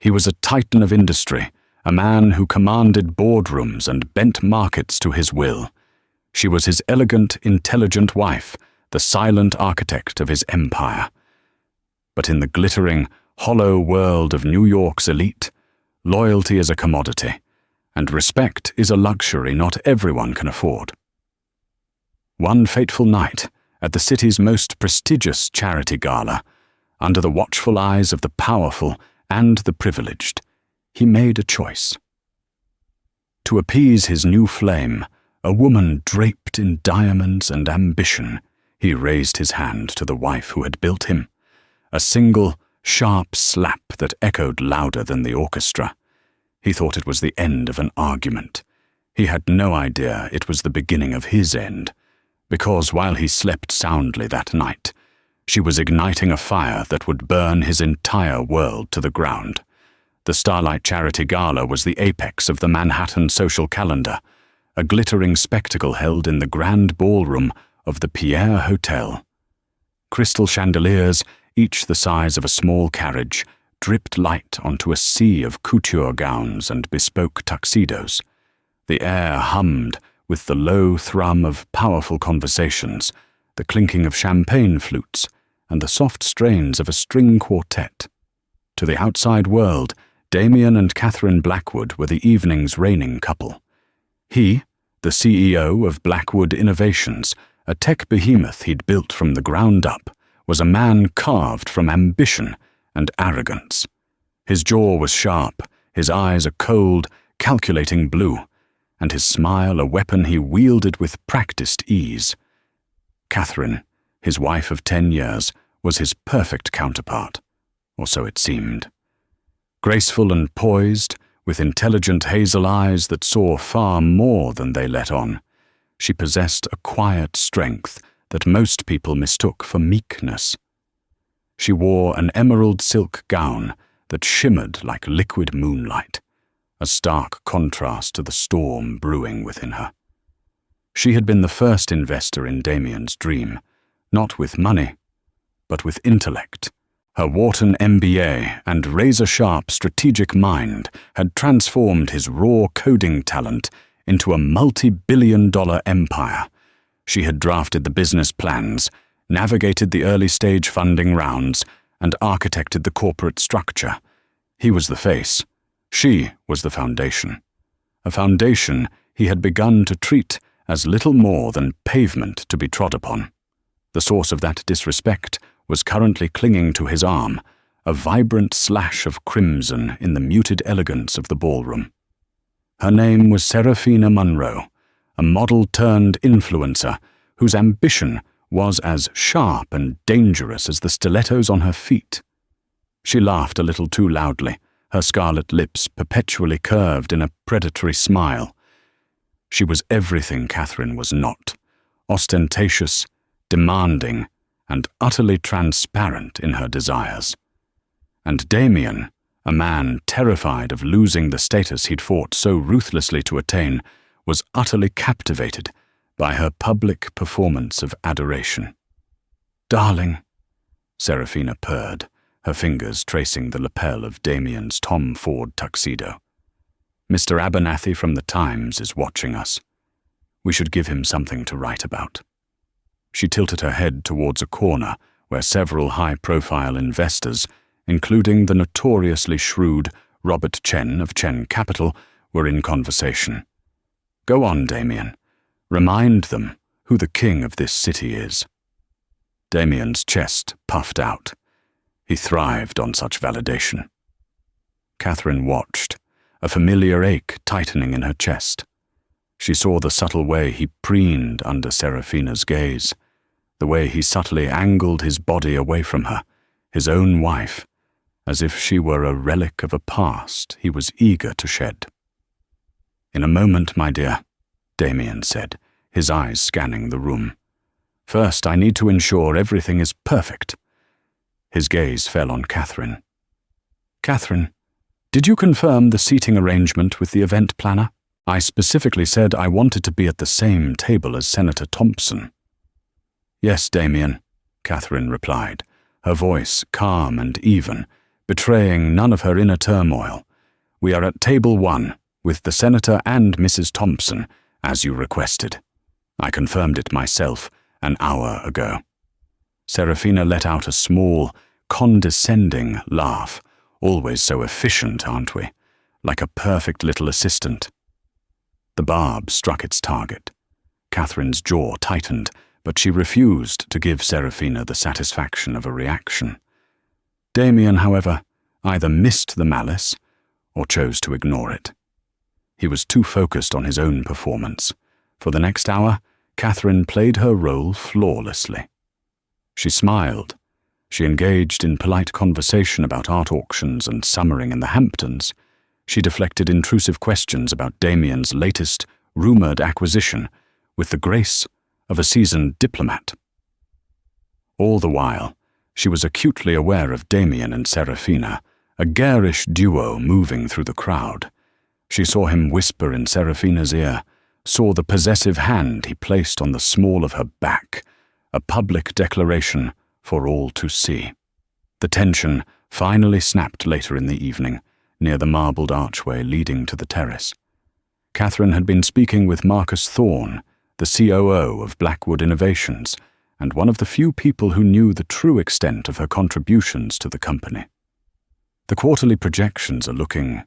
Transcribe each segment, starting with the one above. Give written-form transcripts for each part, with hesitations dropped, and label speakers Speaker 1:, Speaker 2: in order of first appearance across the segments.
Speaker 1: He was a titan of industry, a man who commanded boardrooms and bent markets to his will. She was his elegant, intelligent wife, the silent architect of his empire. But in the glittering, hollow world of New York's elite, loyalty is a commodity, and respect is a luxury not everyone can afford. One fateful night, at the city's most prestigious charity gala, under the watchful eyes of the powerful and the privileged, he made a choice. To appease his new flame, a woman draped in diamonds and ambition, he raised his hand to the wife who had built him, a single, sharp slap that echoed louder than the orchestra. He thought it was the end of an argument. He had no idea it was the beginning of his end, because while he slept soundly that night, she was igniting a fire that would burn his entire world to the ground. The Starlight Charity Gala was the apex of the Manhattan social calendar, a glittering spectacle held in the grand ballroom of the Pierre Hotel. Crystal chandeliers, each the size of a small carriage, dripped light onto a sea of couture gowns and bespoke tuxedos. The air hummed with the low thrum of powerful conversations, the clinking of champagne flutes, and the soft strains of a string quartet. To the outside world, Damien and Catherine Blackwood were the evening's reigning couple. He, the CEO of Blackwood Innovations, a tech behemoth he'd built from the ground up, was a man carved from ambition and arrogance. His jaw was sharp, his eyes a cold, calculating blue, and his smile a weapon he wielded with practiced ease. Catherine, his wife of 10 years, was his perfect counterpart, or so it seemed. Graceful and poised, with intelligent hazel eyes that saw far more than they let on, she possessed a quiet strength that most people mistook for meekness. She wore an emerald silk gown that shimmered like liquid moonlight, a stark contrast to the storm brewing within her. She had been the first investor in Damien's dream, not with money, but with intellect. Her Wharton MBA and razor-sharp strategic mind had transformed his raw coding talent into a multi-billion-dollar empire. She had drafted the business plans, navigated the early-stage funding rounds, and architected the corporate structure. He was the face. She was the foundation. A foundation he had begun to treat as little more than pavement to be trod upon. The source of that disrespect was currently clinging to his arm, a vibrant slash of crimson in the muted elegance of the ballroom. Her name was Seraphina Monroe, a model-turned-influencer whose ambition was as sharp and dangerous as the stilettos on her feet. She laughed a little too loudly, her scarlet lips perpetually curved in a predatory smile. She was everything Catherine was not, ostentatious, demanding, and utterly transparent in her desires. And Damien, a man terrified of losing the status he'd fought so ruthlessly to attain, was utterly captivated by her public performance of adoration. "Darling," Seraphina purred, her fingers tracing the lapel of Damien's Tom Ford tuxedo. "Mr. Abernathy from the Times is watching us. We should give him something to write about." She tilted her head towards a corner where several high-profile investors, including the notoriously shrewd Robert Chen of Chen Capital, were in conversation. "Go on, Damien. Remind them who the king of this city is." Damien's chest puffed out. He thrived on such validation. Catherine watched, a familiar ache tightening in her chest. She saw the subtle way he preened under Seraphina's gaze, the way he subtly angled his body away from her, his own wife, as if she were a relic of a past he was eager to shed. "In a moment, my dear," Damien said, his eyes scanning the room. "First, I need to ensure everything is perfect." His gaze fell on Catherine. "Catherine, did you confirm the seating arrangement with the event planner? I specifically said I wanted to be at the same table as Senator Thompson." "Yes, Damien," Catherine replied, her voice calm and even, betraying none of her inner turmoil. "We are at table 1, with the Senator and Mrs. Thompson, as you requested. I confirmed it myself an hour ago." Serafina let out a small, condescending laugh. "Always so efficient, aren't we? Like a perfect little assistant." The barb struck its target. Catherine's jaw tightened, but she refused to give Serafina the satisfaction of a reaction. Damien, however, either missed the malice or chose to ignore it. He was too focused on his own performance. For the next hour, Catherine played her role flawlessly. She smiled. She engaged in polite conversation about art auctions and summering in the Hamptons. She deflected intrusive questions about Damien's latest, rumored acquisition with the grace of a seasoned diplomat. All the while, she was acutely aware of Damien and Serafina, a garish duo moving through the crowd. She saw him whisper in Serafina's ear, saw the possessive hand he placed on the small of her back, a public declaration for all to see. The tension finally snapped later in the evening, near the marbled archway leading to the terrace. Catherine had been speaking with Marcus Thorne, the COO of Blackwood Innovations, and one of the few people who knew the true extent of her contributions to the company. "The quarterly projections are looking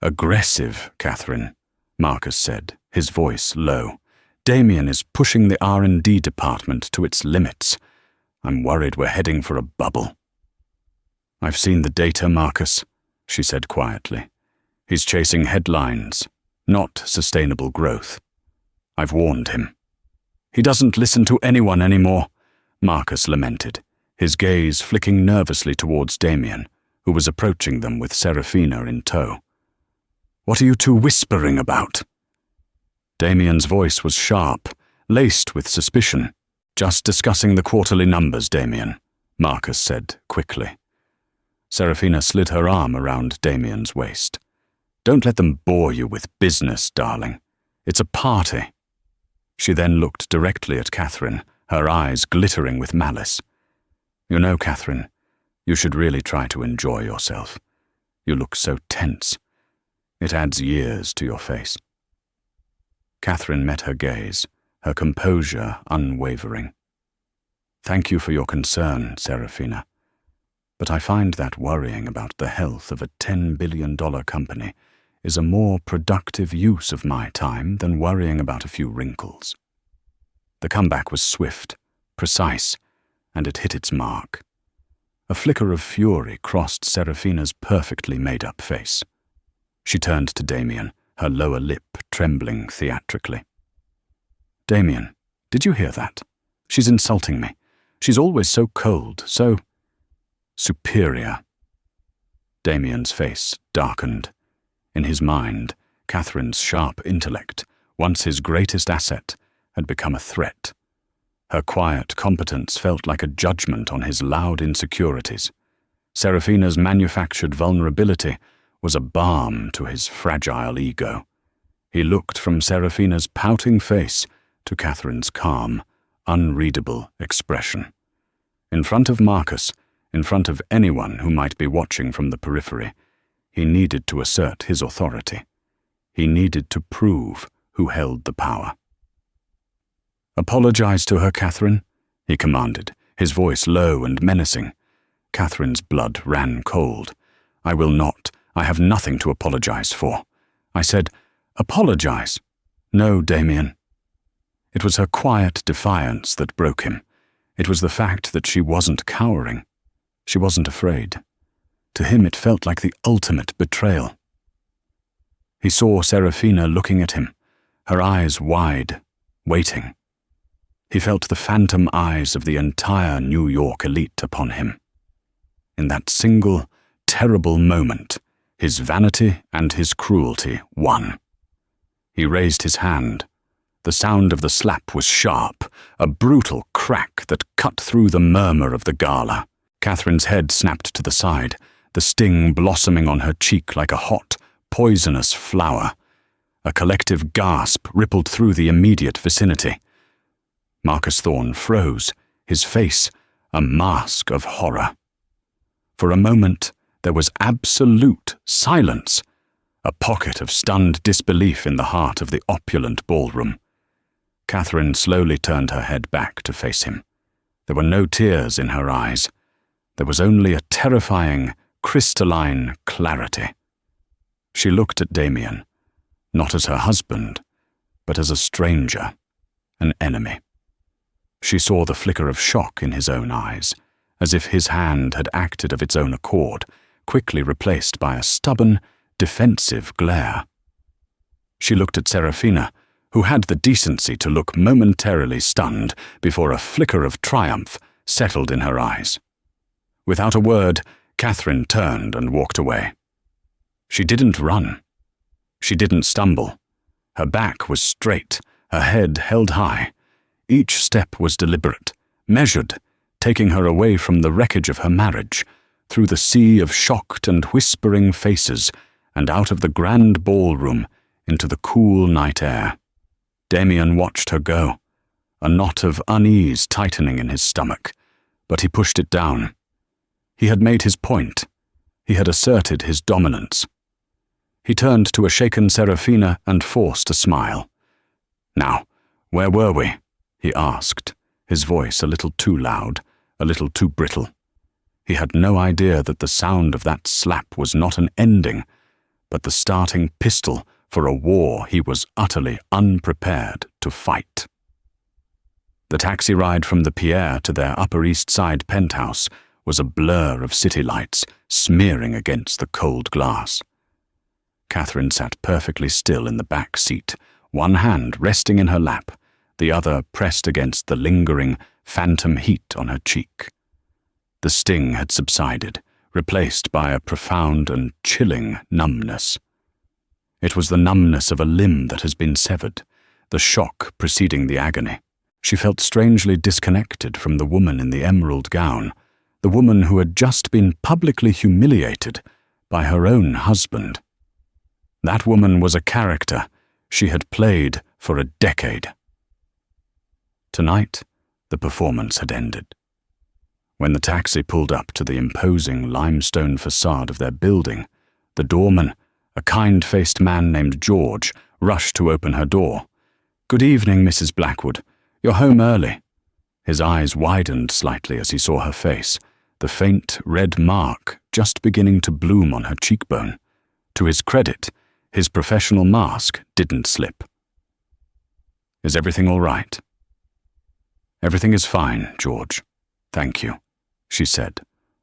Speaker 1: aggressive, Catherine," Marcus said, his voice low. "Damien is pushing the R&D department to its limits. I'm worried we're heading for a bubble." "I've seen the data, Marcus," she said quietly. "He's chasing headlines, not sustainable growth. I've warned him." "He doesn't listen to anyone anymore," Marcus lamented, his gaze flicking nervously towards Damien, who was approaching them with Serafina in tow. "What are you two whispering about?" Damien's voice was sharp, laced with suspicion. "Just discussing the quarterly numbers, Damien," Marcus said quickly. Serafina slid her arm around Damien's waist. "Don't let them bore you with business, darling. It's a party." She then looked directly at Catherine, her eyes glittering with malice. "You know, Catherine, you should really try to enjoy yourself. You look so tense. It adds years to your face." Catherine met her gaze, her composure unwavering. "Thank you for your concern, Serafina. But I find that worrying about the health of a $10 billion company is a more productive use of my time than worrying about a few wrinkles." The comeback was swift, precise, and it hit its mark. A flicker of fury crossed Serafina's perfectly made-up face. She turned to Damien, her lower lip trembling theatrically. "Damien, did you hear that? She's insulting me. She's always so cold, so superior." Damien's face darkened. In his mind, Catherine's sharp intellect, once his greatest asset, had become a threat. Her quiet competence felt like a judgment on his loud insecurities. Serafina's manufactured vulnerability was a balm to his fragile ego. He looked from Serafina's pouting face to Catherine's calm, unreadable expression. In front of Marcus, in front of anyone who might be watching from the periphery, he needed to assert his authority. He needed to prove who held the power. "Apologize to her, Catherine," he commanded, his voice low and menacing. Catherine's blood ran cold. "I will not. I have nothing to apologize for." I said, "Apologize?" "No, Damien." It was her quiet defiance that broke him. It was the fact that she wasn't cowering. She wasn't afraid. To him it felt like the ultimate betrayal. He saw Serafina looking at him, her eyes wide, waiting. He felt the phantom eyes of the entire New York elite upon him. In that single, terrible moment, his vanity and his cruelty won. He raised his hand. The sound of the slap was sharp, a brutal crack that cut through the murmur of the gala. Catherine's head snapped to the side, the sting blossoming on her cheek like a hot, poisonous flower. A collective gasp rippled through the immediate vicinity. Marcus Thorne froze, his face a mask of horror. For a moment, there was absolute silence, a pocket of stunned disbelief in the heart of the opulent ballroom. Catherine slowly turned her head back to face him. There were no tears in her eyes. There was only a terrifying, crystalline clarity. She looked at Damien, not as her husband, but as a stranger, an enemy. She saw the flicker of shock in his own eyes, as if his hand had acted of its own accord, quickly replaced by a stubborn, defensive glare. She looked at Serafina, who had the decency to look momentarily stunned before a flicker of triumph settled in her eyes. Without a word, Catherine turned and walked away. She didn't run. She didn't stumble. Her back was straight, her head held high. Each step was deliberate, measured, taking her away from the wreckage of her marriage, through the sea of shocked and whispering faces, and out of the grand ballroom into the cool night air. Damien watched her go, a knot of unease tightening in his stomach, but he pushed it down. He had made his point. He had asserted his dominance. He turned to a shaken Serafina and forced a smile. "Now, where were we?" he asked, his voice a little too loud, a little too brittle. He had no idea that the sound of that slap was not an ending, but the starting pistol for a war he was utterly unprepared to fight. The taxi ride from the Pierre to their Upper East Side penthouse was a blur of city lights smearing against the cold glass. Catherine sat perfectly still in the back seat, one hand resting in her lap, the other pressed against the lingering, phantom heat on her cheek. The sting had subsided, replaced by a profound and chilling numbness. It was the numbness of a limb that has been severed, the shock preceding the agony. She felt strangely disconnected from the woman in the emerald gown, the woman who had just been publicly humiliated by her own husband. That woman was a character she had played for a decade. Tonight, the performance had ended. When the taxi pulled up to the imposing limestone facade of their building, the doorman, a kind-faced man named George, rushed to open her door. "Good evening, Mrs. Blackwood. You're home early." His eyes widened slightly as he saw her face, the faint red mark just beginning to bloom on her cheekbone. To his credit, his professional mask didn't slip. "Is everything all right?" "Everything is fine, George. Thank you," she said,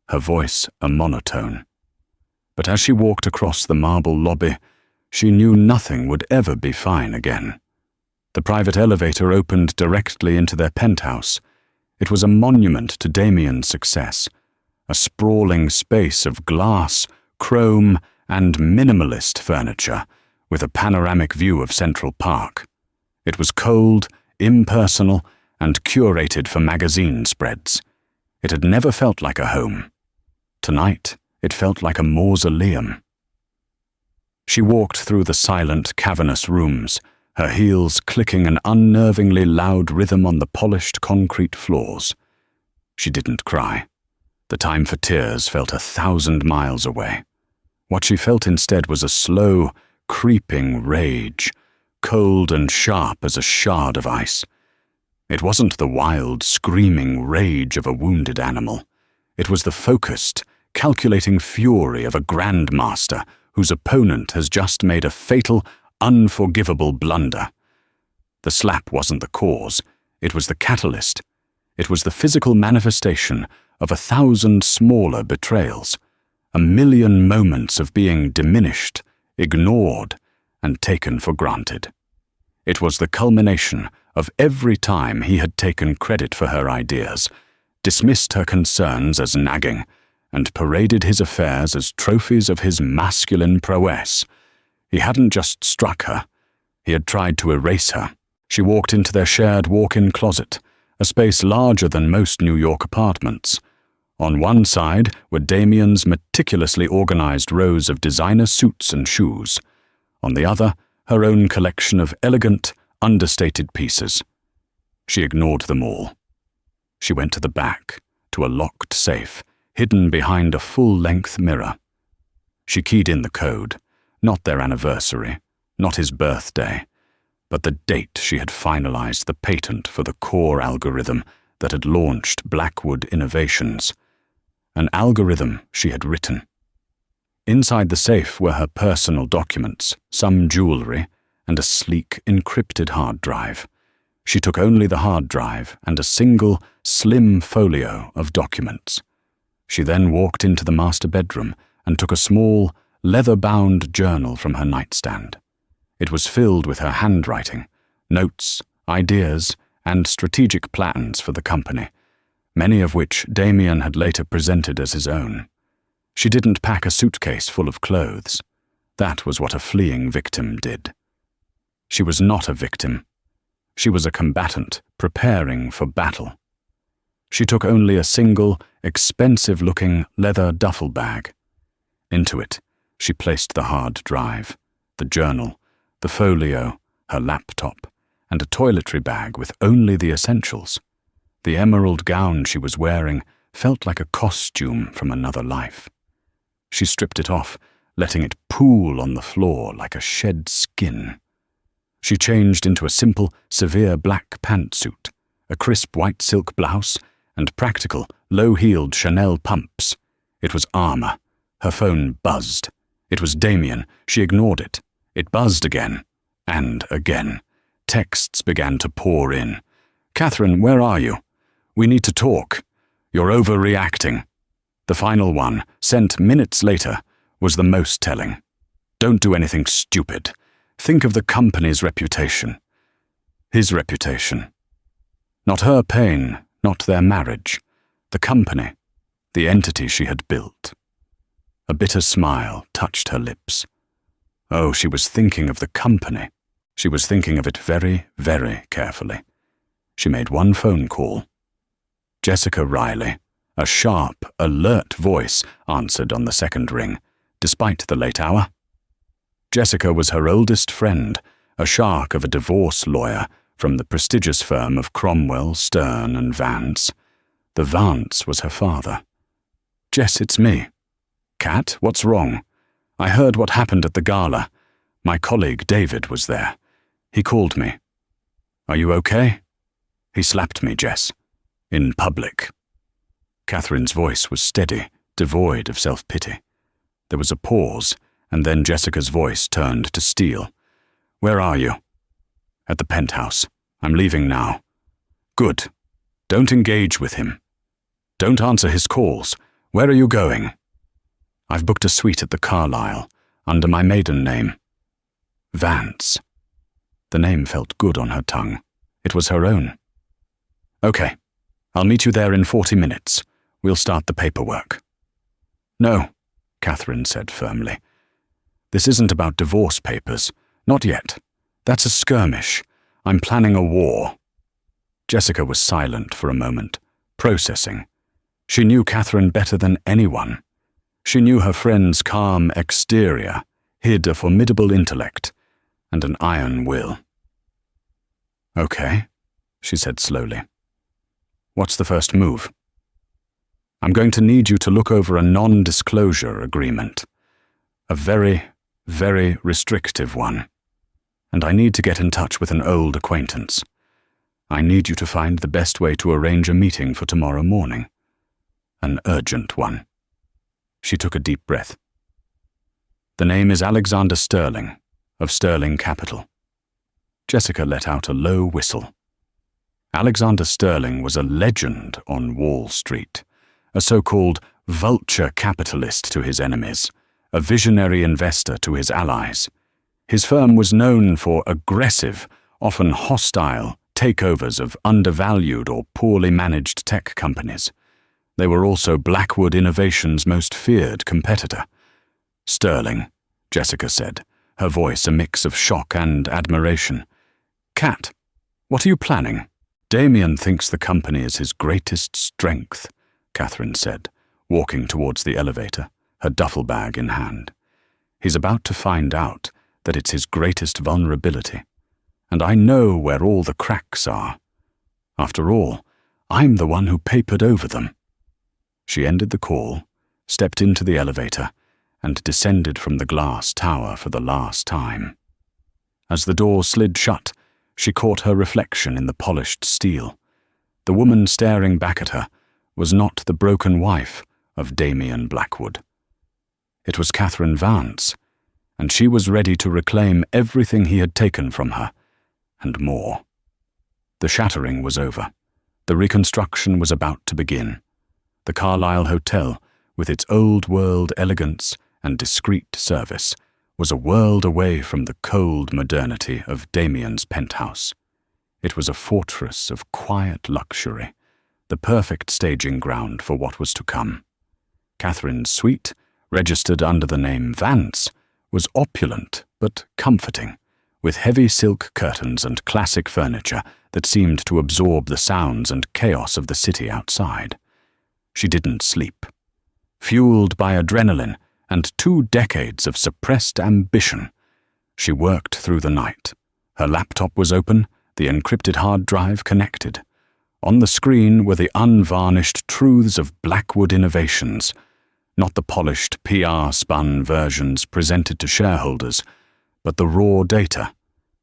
Speaker 1: her voice a monotone. But as she walked across the marble lobby, she knew nothing would ever be fine again. The private elevator opened directly into their penthouse. It was a monument to Damien's success, a sprawling space of glass, chrome, and minimalist furniture, with a panoramic view of Central Park. It was cold, impersonal, and curated for magazine spreads. It had never felt like a home. Tonight, it felt like a mausoleum. She walked through the silent, cavernous rooms, her heels clicking an unnervingly loud rhythm on the polished concrete floors. She didn't cry. The time for tears felt 1,000 miles away. What she felt instead was a slow, creeping rage, cold and sharp as a shard of ice. It wasn't the wild, screaming rage of a wounded animal. It was the focused, calculating fury of a grandmaster whose opponent has just made a fatal, unforgivable blunder. The slap wasn't the cause. It was the catalyst. It was the physical manifestation of 1,000 smaller betrayals, 1,000,000 moments of being diminished, ignored, and taken for granted. It was the culmination of every time he had taken credit for her ideas, dismissed her concerns as nagging, and paraded his affairs as trophies of his masculine prowess. He hadn't just struck her. He had tried to erase her. She walked into their shared walk-in closet, a space larger than most New York apartments. On one side were Damien's meticulously organized rows of designer suits and shoes. On the other, her own collection of elegant, understated pieces. She ignored them all. She went to the back, to a locked safe, hidden behind a full-length mirror. She keyed in the code, not their anniversary, not his birthday, but the date she had finalized the patent for the core algorithm that had launched Blackwood Innovations, an algorithm she had written. Inside the safe were her personal documents, some jewelry, and a sleek, encrypted hard drive. She took only the hard drive and a single, slim folio of documents. She then walked into the master bedroom and took a small, leather-bound journal from her nightstand. It was filled with her handwriting, notes, ideas, and strategic plans for the company, many of which Damien had later presented as his own. She didn't pack a suitcase full of clothes. That was what a fleeing victim did. She was not a victim. She was a combatant preparing for battle. She took only a single, expensive-looking leather duffel bag. Into it, she placed the hard drive, the journal, the folio, her laptop, and a toiletry bag with only the essentials. The emerald gown she was wearing felt like a costume from another life. She stripped it off, letting it pool on the floor like a shed skin. She changed into a simple, severe black pantsuit, a crisp white silk blouse, and practical, low-heeled Chanel pumps. It was armor. Her phone buzzed. It was Damien. She ignored it. It buzzed again. And again. Texts began to pour in. "Catherine, where are you? We need to talk. You're overreacting." The final one, sent minutes later, was the most telling. "Don't do anything stupid. Think of the company's reputation." His reputation. Not her pain, not their marriage. The company, the entity she had built. A bitter smile touched her lips. Oh, she was thinking of the company. She was thinking of it very, very carefully. She made one phone call. Jessica Riley, a sharp, alert voice, answered on the second ring, despite the late hour. Jessica was her oldest friend, a shark of a divorce lawyer from the prestigious firm of Cromwell, Stern and Vance. The Vance was her father. "Jess, it's me." "Kat, what's wrong? I heard what happened at the gala. My colleague David was there. He called me." "Are you okay?" "He slapped me, Jess. In public." Catherine's voice was steady, devoid of self-pity. There was a pause, and then Jessica's voice turned to steel. "Where are you?" "At the penthouse. I'm leaving now." "Good. Don't engage with him. Don't answer his calls. Where are you going?" "I've booked a suite at the Carlyle, under my maiden name." Vance. The name felt good on her tongue. It was her own. "Okay. I'll meet you there in 40 minutes. We'll start the paperwork." "No," Catherine said firmly. "This isn't about divorce papers. Not yet. That's a skirmish. I'm planning a war." Jessica was silent for a moment, processing. She knew Catherine better than anyone. She knew her friend's calm exterior hid a formidable intellect and an iron will. "Okay," she said slowly. "What's the first move?" "I'm going to need you to look over a non-disclosure agreement. A very, very restrictive one. And I need to get in touch with an old acquaintance. I need you to find the best way to arrange a meeting for tomorrow morning. An urgent one." She took a deep breath. "The name is Alexander Sterling, of Sterling Capital." Jessica let out a low whistle. Alexander Sterling was a legend on Wall Street, a so-called vulture capitalist to his enemies, a visionary investor to his allies. His firm was known for aggressive, often hostile, takeovers of undervalued or poorly managed tech companies. They were also Blackwood Innovations' most feared competitor. "Sterling," Jessica said, her voice a mix of shock and admiration. "Kat, what are you planning?" "Damien thinks the company is his greatest strength," Catherine said, walking towards the elevator, her duffel bag in hand. "He's about to find out that it's his greatest vulnerability. And I know where all the cracks are. After all, I'm the one who papered over them." She ended the call, stepped into the elevator, and descended from the glass tower for the last time. As the door slid shut, she caught her reflection in the polished steel. The woman staring back at her was not the broken wife of Damien Blackwood. It was Catherine Vance, and she was ready to reclaim everything he had taken from her, and more. The shattering was over. The reconstruction was about to begin. The Carlisle Hotel, with its old-world elegance and discreet service, was a world away from the cold modernity of Damien's penthouse. It was a fortress of quiet luxury, the perfect staging ground for what was to come. Catherine's suite, registered under the name Vance, was opulent but comforting, with heavy silk curtains and classic furniture that seemed to absorb the sounds and chaos of the city outside. She didn't sleep. Fueled by adrenaline and 2 decades of suppressed ambition, she worked through the night. Her laptop was open, the encrypted hard drive connected. On the screen were the unvarnished truths of Blackwood Innovations, not the polished PR-spun versions presented to shareholders, but the raw data,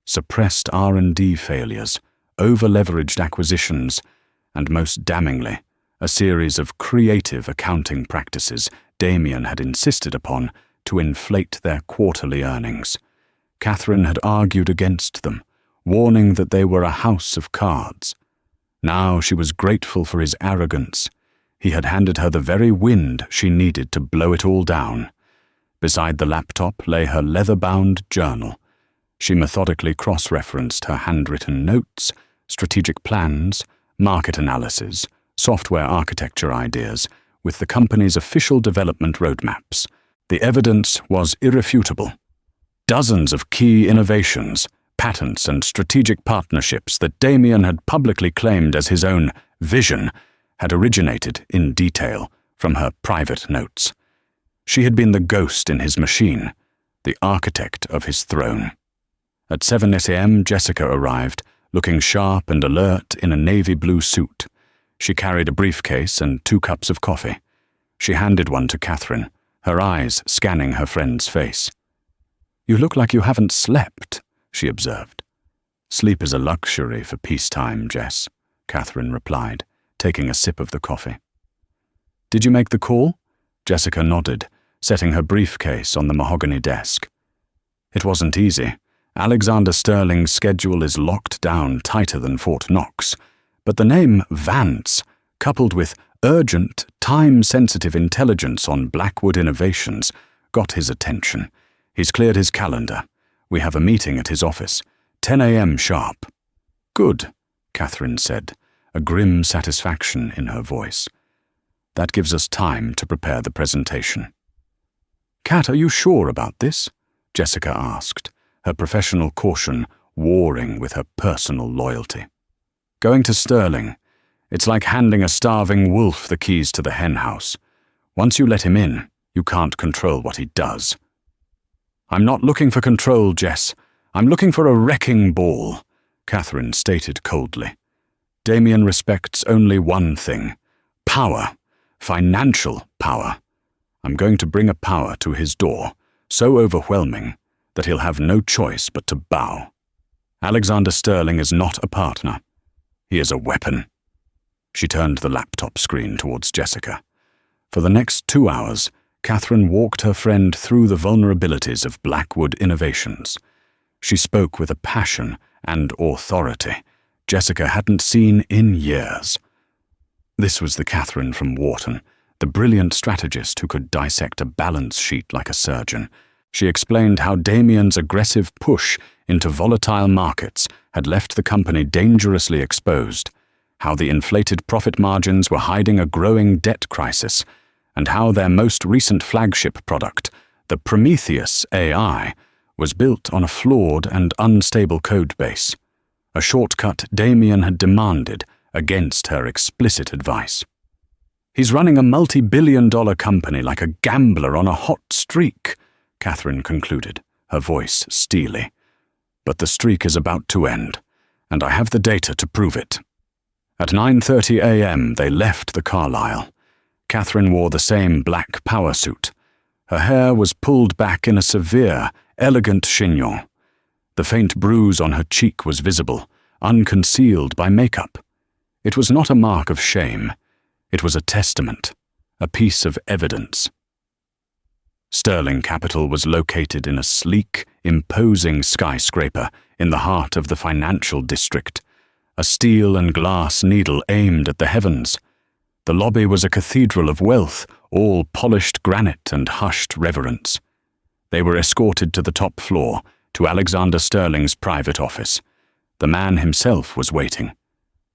Speaker 1: suppressed R&D failures, over-leveraged acquisitions, and most damningly, a series of creative accounting practices Damien had insisted upon to inflate their quarterly earnings. Catherine had argued against them, warning that they were a house of cards. Now she was grateful for his arrogance. He had handed her the very wind she needed to blow it all down. Beside the laptop lay her leather-bound journal. She methodically cross-referenced her handwritten notes, strategic plans, market analysis, software architecture ideas, with the company's official development roadmaps. The evidence was irrefutable. Dozens of key innovations, patents and strategic partnerships that Damien had publicly claimed as his own vision had originated in detail from her private notes. She had been the ghost in his machine, the architect of his throne. At 7 a.m. Jessica arrived, looking sharp and alert in a navy blue suit. She carried a briefcase and 2 cups of coffee. She handed one to Catherine, her eyes scanning her friend's face. "You look like you haven't slept," she observed. "Sleep is a luxury for peacetime, Jess," Catherine replied, taking a sip of the coffee. "Did you make the call?" Jessica nodded, setting her briefcase on the mahogany desk. "It wasn't easy. Alexander Sterling's schedule is locked down tighter than Fort Knox, but the name Vance, coupled with urgent, time-sensitive intelligence on Blackwood Innovations, got his attention. He's cleared his calendar. We have a meeting at his office, 10 a.m. sharp." "Good," Catherine said, a grim satisfaction in her voice. "That gives us time to prepare the presentation." "Kat, are you sure about this?" Jessica asked, her professional caution warring with her personal loyalty. "Going to Sterling. It's like handing a starving wolf the keys to the henhouse. Once you let him in, you can't control what he does." "I'm not looking for control, Jess. I'm looking for a wrecking ball," Catherine stated coldly. "Damien respects only one thing: power, financial power. I'm going to bring a power to his door, so overwhelming that he'll have no choice but to bow. Alexander Sterling is not a partner. He is a weapon." She turned the laptop screen towards Jessica. For the next 2 hours, Catherine walked her friend through the vulnerabilities of Blackwood Innovations. She spoke with a passion and authority Jessica hadn't seen in years. This was the Catherine from Wharton, the brilliant strategist who could dissect a balance sheet like a surgeon. She explained how Damien's aggressive push into volatile markets had left the company dangerously exposed, how the inflated profit margins were hiding a growing debt crisis, and how their most recent flagship product, the Prometheus AI, was built on a flawed and unstable code base, a shortcut Damien had demanded against her explicit advice. "He's running a multi-billion-dollar company like a gambler on a hot streak," Catherine concluded, her voice steely. "But the streak is about to end, and I have the data to prove it." At 9:30 a.m. they left the Carlisle. Catherine wore the same black power suit. Her hair was pulled back in a severe, elegant chignon. The faint bruise on her cheek was visible, unconcealed by makeup. It was not a mark of shame. It was a testament, a piece of evidence. Sterling Capital was located in a sleek, imposing skyscraper in the heart of the financial district, a steel and glass needle aimed at the heavens. The lobby was a cathedral of wealth, all polished granite and hushed reverence. They were escorted to the top floor, to Alexander Sterling's private office. The man himself was waiting.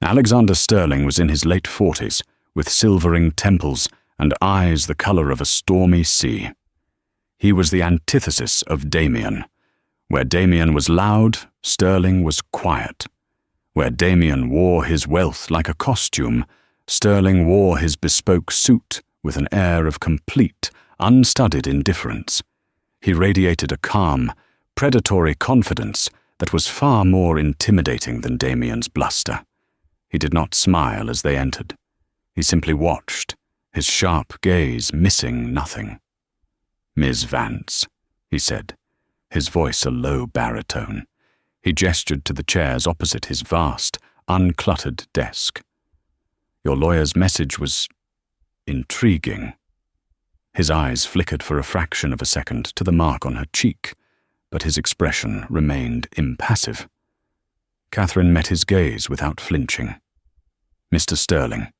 Speaker 1: Alexander Sterling was in his late 40s, with silvering temples and eyes the color of a stormy sea. He was the antithesis of Damien. Where Damien was loud, Sterling was quiet. Where Damien wore his wealth like a costume, Sterling wore his bespoke suit with an air of complete, unstudied indifference. He radiated a calm, predatory confidence that was far more intimidating than Damien's bluster. He did not smile as they entered. He simply watched, his sharp gaze missing nothing. "Miss Vance," he said, his voice a low baritone. He gestured to the chairs opposite his vast, uncluttered desk. "Your lawyer's message was intriguing." His eyes flickered for a fraction of a second to the mark on her cheek, but his expression remained impassive. Catherine met his gaze without flinching. "Mr. Sterling,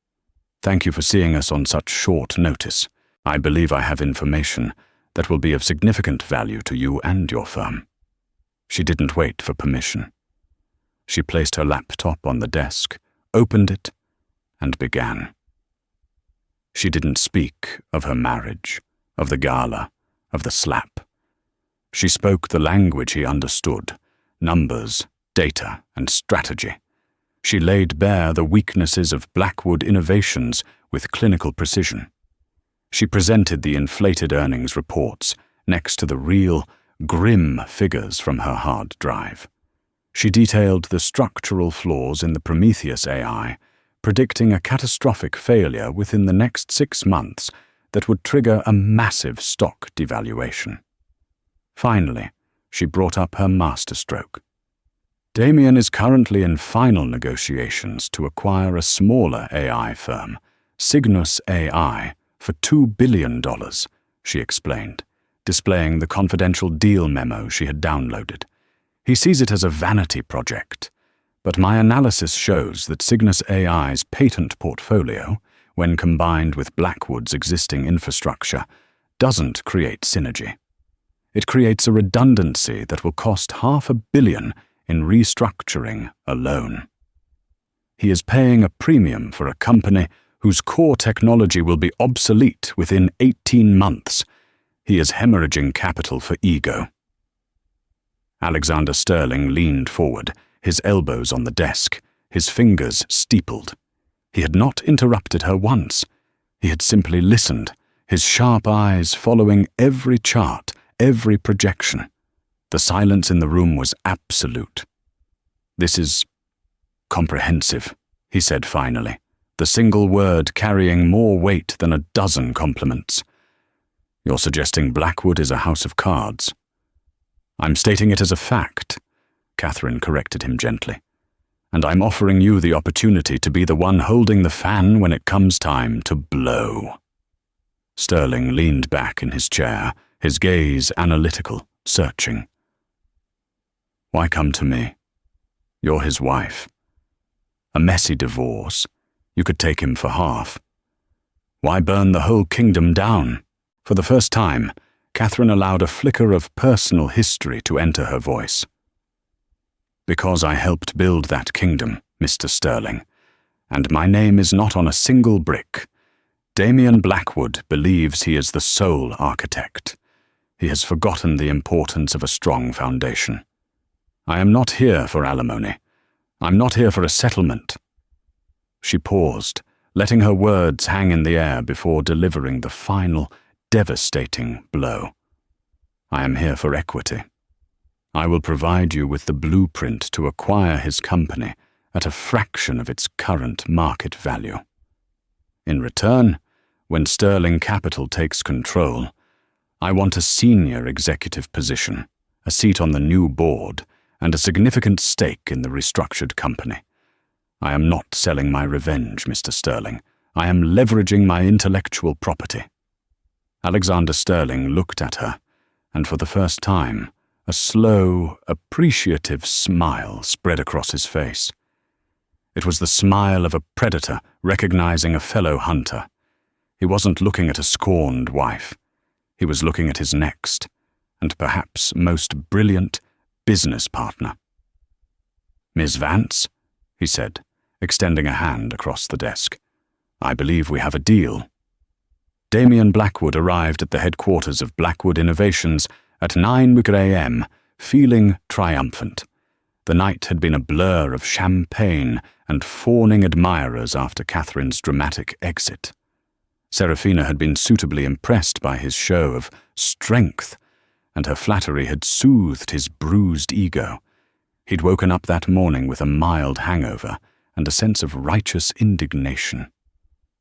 Speaker 1: thank you for seeing us on such short notice. I believe I have information that will be of significant value to you and your firm." She didn't wait for permission. She placed her laptop on the desk, opened it, and began. She didn't speak of her marriage, of the gala, of the slap. She spoke the language he understood, numbers, data, and strategy. She laid bare the weaknesses of Blackwood Innovations with clinical precision. She presented the inflated earnings reports next to the real, grim figures from her hard drive. She detailed the structural flaws in the Prometheus AI, predicting a catastrophic failure within the next 6 months that would trigger a massive stock devaluation. Finally, she brought up her masterstroke. Damien is currently in final negotiations to acquire a smaller AI firm, Cygnus AI, for $2 billion, she explained, displaying the confidential deal memo she had downloaded. He sees it as a vanity project, but my analysis shows that Cygnus AI's patent portfolio, when combined with Blackwood's existing infrastructure, doesn't create synergy. It creates a redundancy that will cost $500 million in restructuring alone. He is paying a premium for a company whose core technology will be obsolete within 18 months. He is hemorrhaging capital for ego. Alexander Sterling leaned forward, his elbows on the desk, his fingers steepled. He had not interrupted her once. He had simply listened, his sharp eyes following every chart, every projection. The silence in the room was absolute. "This is comprehensive," he said finally, the single word carrying more weight than a dozen compliments. "You're suggesting Blackwood is a house of cards." "I'm stating it as a fact," Catherine corrected him gently. "And I'm offering you the opportunity to be the one holding the fan when it comes time to blow." Sterling leaned back in his chair, his gaze analytical, searching. "Why come to me? You're his wife. A messy divorce. You could take him for half. Why burn the whole kingdom down?" For the first time, Catherine allowed a flicker of personal history to enter her voice. "Because I helped build that kingdom, Mr. Sterling, and my name is not on a single brick. Damien Blackwood believes he is the sole architect. He has forgotten the importance of a strong foundation. I am not here for alimony. I'm not here for a settlement." She paused, letting her words hang in the air before delivering the final, devastating blow. "I am here for equity. I will provide you with the blueprint to acquire his company at a fraction of its current market value. In return, when Sterling Capital takes control, I want a senior executive position, a seat on the new board, and a significant stake in the restructured company. I am not selling my revenge, Mr. Sterling. I am leveraging my intellectual property." Alexander Sterling looked at her, and for the first time, a slow, appreciative smile spread across his face. It was the smile of a predator recognizing a fellow hunter. He wasn't looking at a scorned wife. He was looking at his next, and perhaps most brilliant, business partner. "Miss Vance," he said, extending a hand across the desk. "I believe we have a deal." Damien Blackwood arrived at the headquarters of Blackwood Innovations at 9 a.m., feeling triumphant. The night had been a blur of champagne and fawning admirers after Catherine's dramatic exit. Serafina had been suitably impressed by his show of strength, and her flattery had soothed his bruised ego. He'd woken up that morning with a mild hangover and a sense of righteous indignation.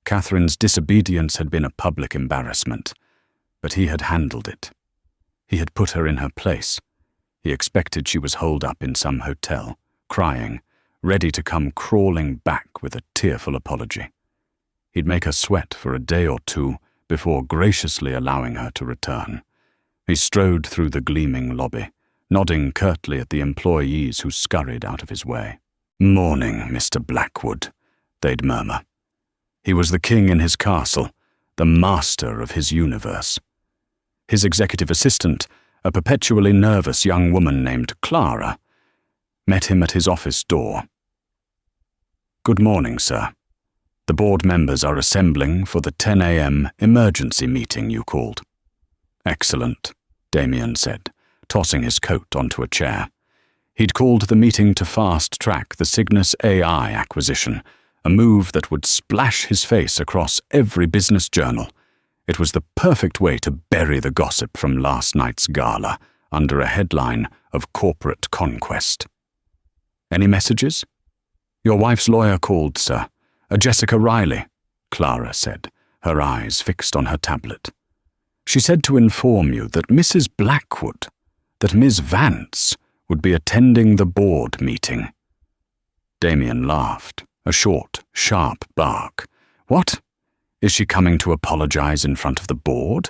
Speaker 1: Catherine's disobedience had been a public embarrassment, but he had handled it. He had put her in her place. He expected she was holed up in some hotel, crying, ready to come crawling back with a tearful apology. He'd make her sweat for a day or two before graciously allowing her to return. He strode through the gleaming lobby, nodding curtly at the employees who scurried out of his way. "Morning, Mr. Blackwood," they'd murmur. He was the king in his castle, the master of his universe. His executive assistant, a perpetually nervous young woman named Clara, met him at his office door. "Good morning, sir. The board members are assembling for the 10 a.m. emergency meeting you called." "Excellent," Damien said, tossing his coat onto a chair. He'd called the meeting to fast-track the Cygnus AI acquisition, a move that would splash his face across every business journal. It was the perfect way to bury the gossip from last night's gala under a headline of corporate conquest. "Any messages?" "Your wife's lawyer called, sir. Jessica Riley," Clara said, her eyes fixed on her tablet. "She said to inform you that Mrs. Blackwood, that Ms. Vance, would be attending the board meeting." Damien laughed, a short, sharp bark. "What? Is she coming to apologize in front of the board?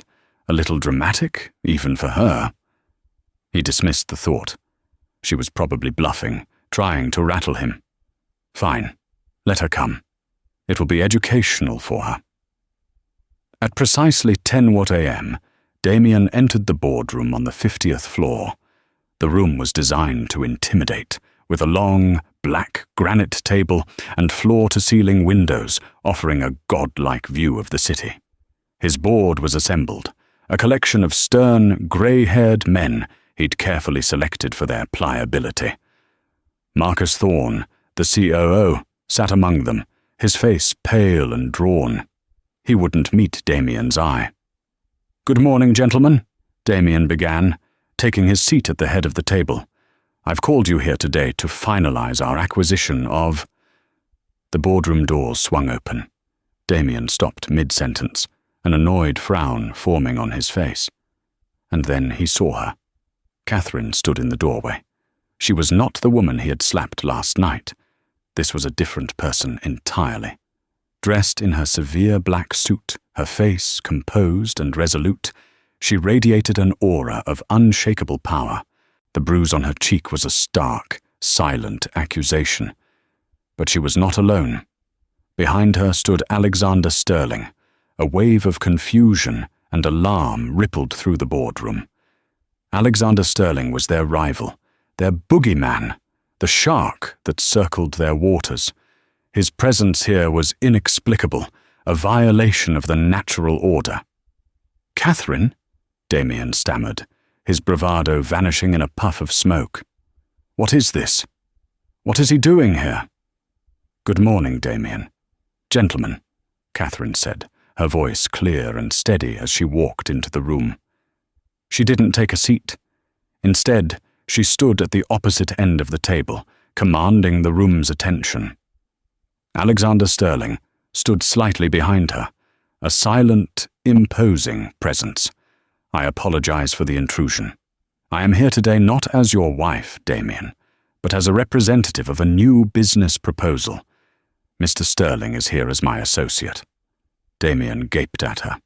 Speaker 1: A little dramatic, even for her." He dismissed the thought. She was probably bluffing, trying to rattle him. Fine, let her come. It will be educational for her. At precisely 10 a.m., Damien entered the boardroom on the 50th floor. The room was designed to intimidate, with a long, black granite table and floor-to-ceiling windows offering a godlike view of the city. His board was assembled, a collection of stern, grey-haired men he'd carefully selected for their pliability. Marcus Thorne, the COO, sat among them, his face pale and drawn. He wouldn't meet Damien's eye. "Good morning, gentlemen," Damien began, taking his seat at the head of the table. "I've called you here today to finalize our acquisition of—" The boardroom doors swung open. Damien stopped mid-sentence, an annoyed frown forming on his face. And then he saw her. Catherine stood in the doorway. She was not the woman he had slapped last night. This was a different person entirely. Dressed in her severe black suit, her face composed and resolute, she radiated an aura of unshakable power. The bruise on her cheek was a stark, silent accusation. But she was not alone. Behind her stood Alexander Sterling. A wave of confusion and alarm rippled through the boardroom. Alexander Sterling was their rival, their boogeyman, the shark that circled their waters. His presence here was inexplicable, a violation of the natural order. "Catherine?" Damien stammered, his bravado vanishing in a puff of smoke. "What is this? What is he doing here?" "Good morning, Damien." "Gentlemen," Catherine said, her voice clear and steady as she walked into the room. She didn't take a seat. Instead, she stood at the opposite end of the table, commanding the room's attention. Alexander Sterling stood slightly behind her, a silent, imposing presence. I apologize for the intrusion. I am here today not as your wife, Damien, but as a representative of a new business proposal. Mr. Sterling is here as my associate." Damien gaped at her.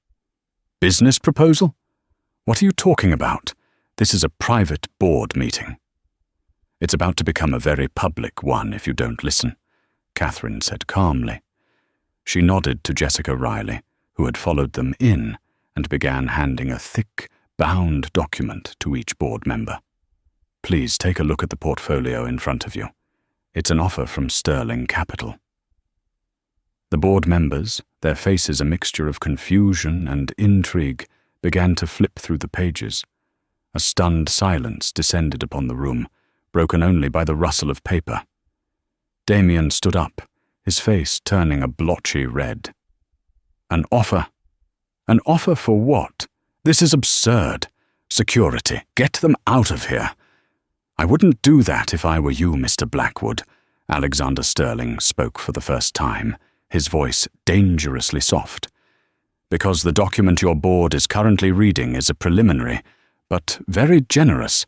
Speaker 1: "Business proposal? What are you talking about? This is a private board meeting." "It's about to become a very public one if you don't listen," Catherine said calmly. She nodded to Jessica Riley, who had followed them in, and began handing a thick, bound document to each board member. "Please take a look at the portfolio in front of you. It's an offer from Sterling Capital." The board members, their faces a mixture of confusion and intrigue, began to flip through the pages. A stunned silence descended upon the room, broken only by the rustle of paper. Damien stood up, his face turning a blotchy red. "An offer? An offer for what? This is absurd. Security, get them out of here." "I wouldn't do that if I were you, Mr. Blackwood," Alexander Sterling spoke for the first time, his voice dangerously soft. "Because the document your board is currently reading is a preliminary, but very generous,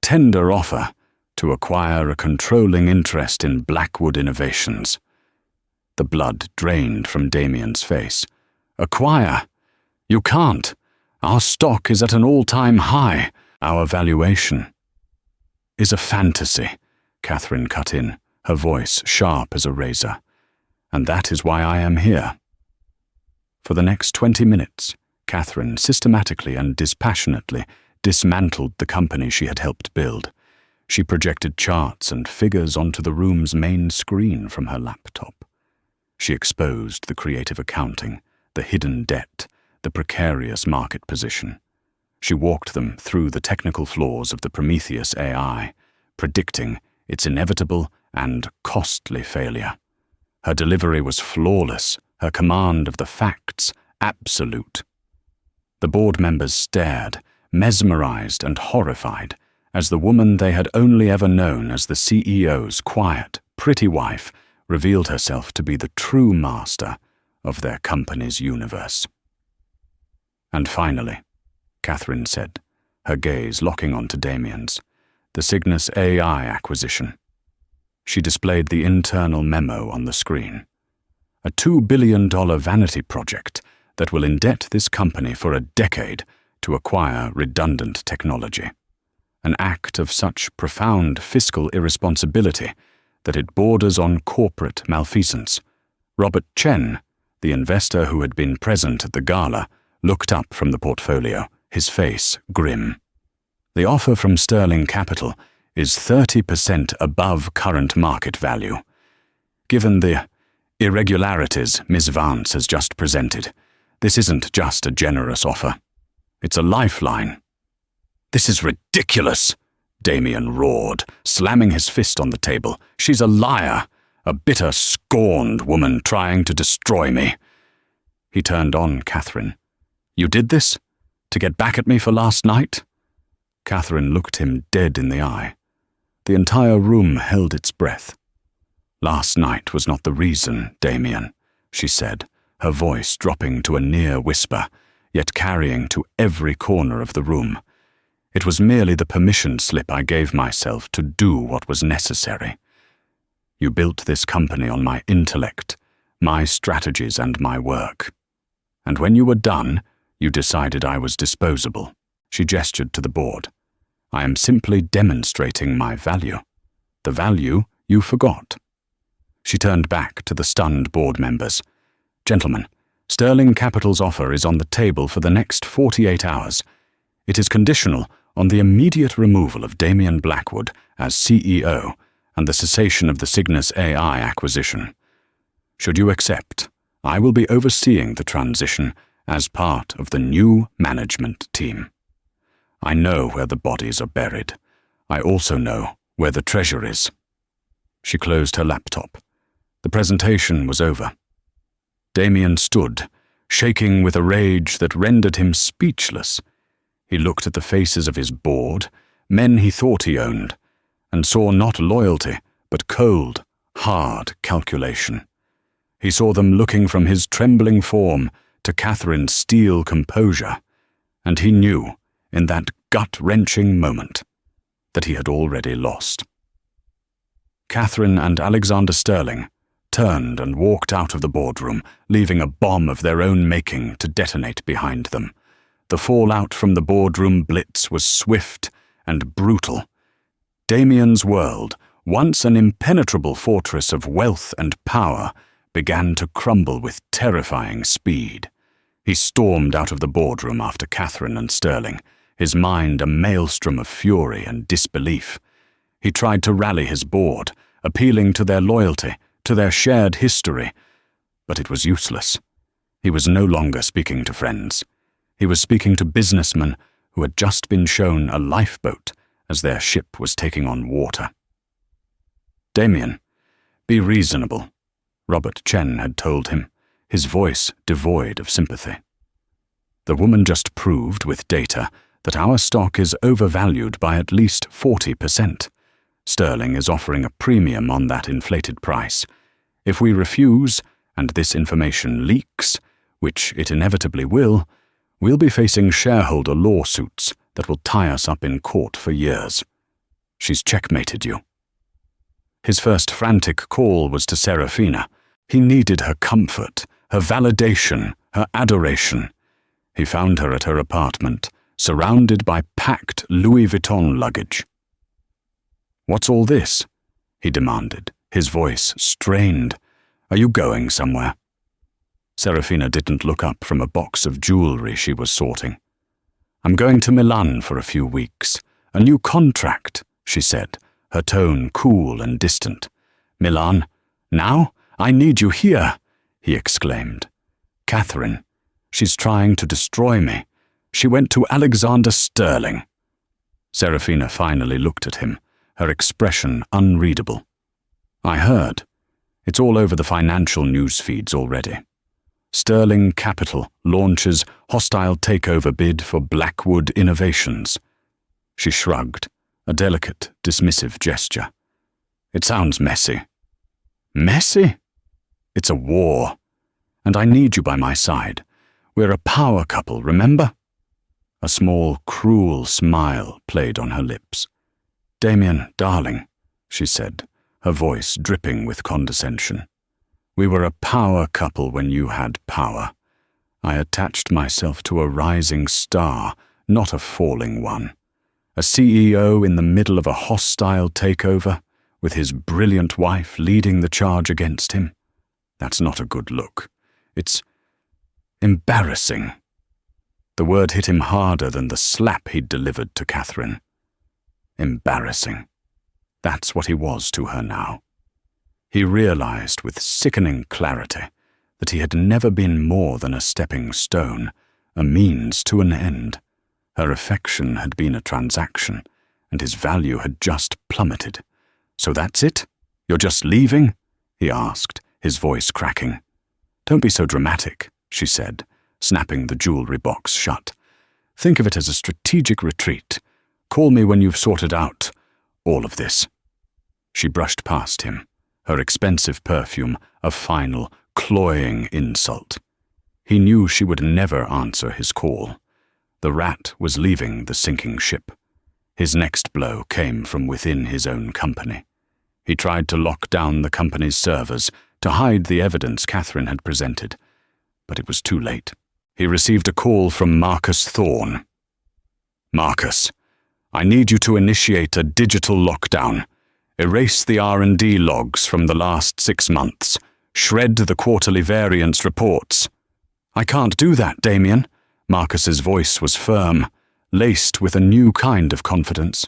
Speaker 1: tender offer to acquire a controlling interest in Blackwood Innovations." The blood drained from Damien's face. "Acquire? You can't. Our stock is at an all-time high. Our valuation is a fantasy," Catherine cut in, her voice sharp as a razor. "And that is why I am here." For the next 20 minutes, Catherine systematically and dispassionately dismantled the company she had helped build. She projected charts and figures onto the room's main screen from her laptop. She exposed the creative accounting, the hidden debt, the precarious market position. She walked them through the technical flaws of the Prometheus AI, predicting its inevitable and costly failure. Her delivery was flawless, her command of the facts absolute. The board members stared, mesmerized and horrified, as the woman they had only ever known as the CEO's quiet, pretty wife revealed herself to be the true master of their company's universe. "And finally," Catherine said, her gaze locking onto Damien's, "the Cygnus AI acquisition." She displayed the internal memo on the screen. "A $2 billion vanity project that will indebt this company for a decade to acquire redundant technology. An act of such profound fiscal irresponsibility that it borders on corporate malfeasance." Robert Chen, the investor who had been present at the gala, looked up from the portfolio, his face grim. "The offer from Sterling Capital is 30% above current market value. Given the irregularities Ms. Vance has just presented, this isn't just a generous offer. It's a lifeline." "This is ridiculous," Damien roared, slamming his fist on the table. "She's a liar, a bitter, scorned woman trying to destroy me." He turned on Catherine. "You did this? To get back at me for last night?" Catherine looked him dead in the eye. The entire room held its breath. "Last night was not the reason, Damien," she said, her voice dropping to a near whisper, yet carrying to every corner of the room. "It was merely the permission slip I gave myself to do what was necessary. You built this company on my intellect, my strategies and my work. And when you were done, you decided I was disposable." She gestured to the board. "I am simply demonstrating my value. The value you forgot." She turned back to the stunned board members. "Gentlemen, Sterling Capital's offer is on the table for the next 48 hours. It is conditional on the immediate removal of Damien Blackwood as CEO and the cessation of the Cygnus AI acquisition. Should you accept, I will be overseeing the transition as part of the new management team. I know where the bodies are buried. I also know where the treasure is." She closed her laptop. The presentation was over. Damien stood, shaking with a rage that rendered him speechless. He looked at the faces of his board, men he thought he owned, and saw not loyalty, but cold, hard calculation. He saw them looking from his trembling form to Catherine's steel composure, and he knew in that gut-wrenching moment, that he had already lost. Catherine and Alexander Sterling turned and walked out of the boardroom, leaving a bomb of their own making to detonate behind them. The fallout from the boardroom blitz was swift and brutal. Damien's world, once an impenetrable fortress of wealth and power, began to crumble with terrifying speed. He stormed out of the boardroom after Catherine and Sterling, his mind a maelstrom of fury and disbelief. He tried to rally his board, appealing to their loyalty, to their shared history, but it was useless. He was no longer speaking to friends. He was speaking to businessmen who had just been shown a lifeboat as their ship was taking on water. "Damien, be reasonable," Robert Chen had told him, his voice devoid of sympathy. "The woman just proved with data that our stock is overvalued by at least 40%. Sterling is offering a premium on that inflated price. If we refuse, and this information leaks, which it inevitably will, we'll be facing shareholder lawsuits that will tie us up in court for years. She's checkmated you." His first frantic call was to Serafina. He needed her comfort, her validation, her adoration. He found her at her apartment, surrounded by packed Louis Vuitton luggage. "What's all this?" he demanded, his voice strained. "Are you going somewhere?" Serafina didn't look up from a box of jewelry she was sorting. "I'm going to Milan for a few weeks. A new contract," she said, her tone cool and distant. "Milan? Now? I need you here," he exclaimed. "Catherine, she's trying to destroy me. She went to Alexander Sterling." Serafina finally looked at him, her expression unreadable. "I heard. It's all over the financial news feeds already. Sterling Capital launches hostile takeover bid for Blackwood Innovations." She shrugged, a delicate, dismissive gesture. "It sounds messy." "Messy? It's a war. And I need you by my side. We're a power couple, remember?" A small, cruel smile played on her lips. "Damien, darling," she said, her voice dripping with condescension. "We were a power couple when you had power. I attached myself to a rising star, not a falling one. A CEO in the middle of a hostile takeover, with his brilliant wife leading the charge against him. That's not a good look. It's embarrassing." The word hit him harder than the slap he'd delivered to Catherine. Embarrassing. That's what he was to her now. He realized with sickening clarity that he had never been more than a stepping stone, a means to an end. Her affection had been a transaction, and his value had just plummeted. "So that's it? You're just leaving?" he asked, his voice cracking. "Don't be so dramatic," she said, snapping the jewelry box shut. "Think of it as a strategic retreat. Call me when you've sorted out all of this." She brushed past him, her expensive perfume a final, cloying insult. He knew she would never answer his call. The rat was leaving the sinking ship. His next blow came from within his own company. He tried to lock down the company's servers, to hide the evidence Catherine had presented, but it was too late. He received a call from Marcus Thorne. "Marcus, I need you to initiate a digital lockdown. Erase the R&D logs from the last 6 months. Shred the quarterly variance reports." "I can't do that, Damien." Marcus's voice was firm, laced with a new kind of confidence.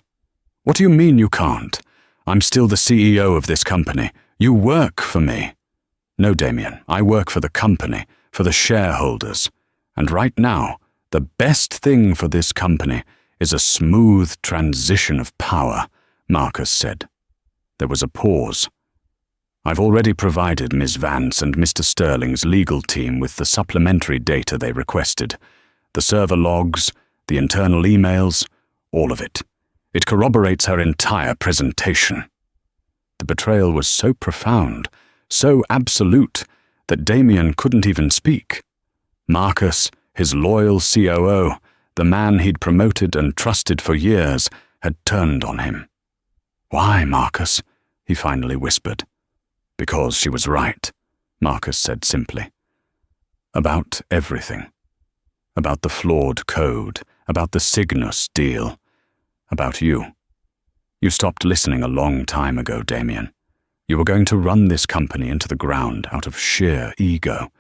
Speaker 1: "What do you mean you can't? I'm still the CEO of this company. You work for me." "No, Damien, I work for the company, for the shareholders. And right now, the best thing for this company is a smooth transition of power," Marcus said. There was a pause. "I've already provided Ms. Vance and Mr. Sterling's legal team with the supplementary data they requested. The server logs, the internal emails, all of it. It corroborates her entire presentation." The betrayal was so profound, so absolute, that Damien couldn't even speak. Marcus, his loyal COO, The man he'd promoted and trusted for years had turned on him. "Why, Marcus?" he finally whispered. "Because she was right," Marcus said simply. "About everything. About the flawed code, about the Cygnus deal, about you. You stopped listening a long time ago, Damien. You were going to run this company into the ground out of sheer ego.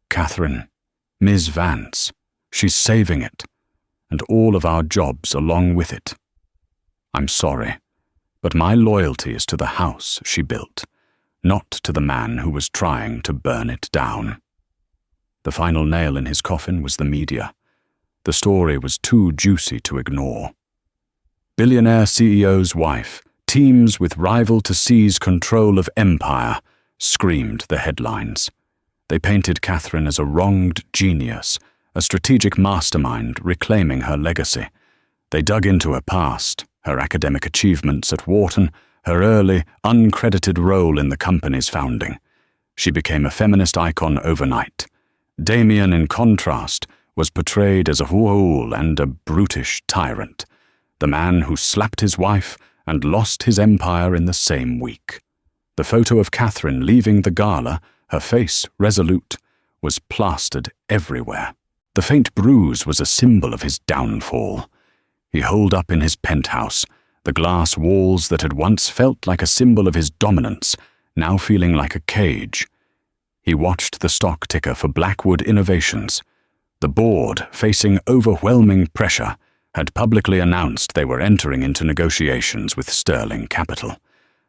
Speaker 1: Catherine, Ms. Vance, she's saving it, and all of our jobs along with it. I'm sorry, but my loyalty is to the house she built, not to the man who was trying to burn it down." The final nail in his coffin was the media. The story was too juicy to ignore. Billionaire CEO's wife teams with rival to seize control of empire, screamed the headlines. They painted Catherine as a wronged genius, a strategic mastermind reclaiming her legacy. They dug into her past, her academic achievements at Wharton, her early, uncredited role in the company's founding. She became a feminist icon overnight. Damien, in contrast, was portrayed as a fool and a brutish tyrant, the man who slapped his wife and lost his empire in the same week. The photo of Catherine leaving the gala, her face resolute, was plastered everywhere. The faint bruise was a symbol of his downfall. He holed up in his penthouse, the glass walls that had once felt like a symbol of his dominance, now feeling like a cage. He watched the stock ticker for Blackwood Innovations. The board, facing overwhelming pressure, had publicly announced they were entering into negotiations with Sterling Capital.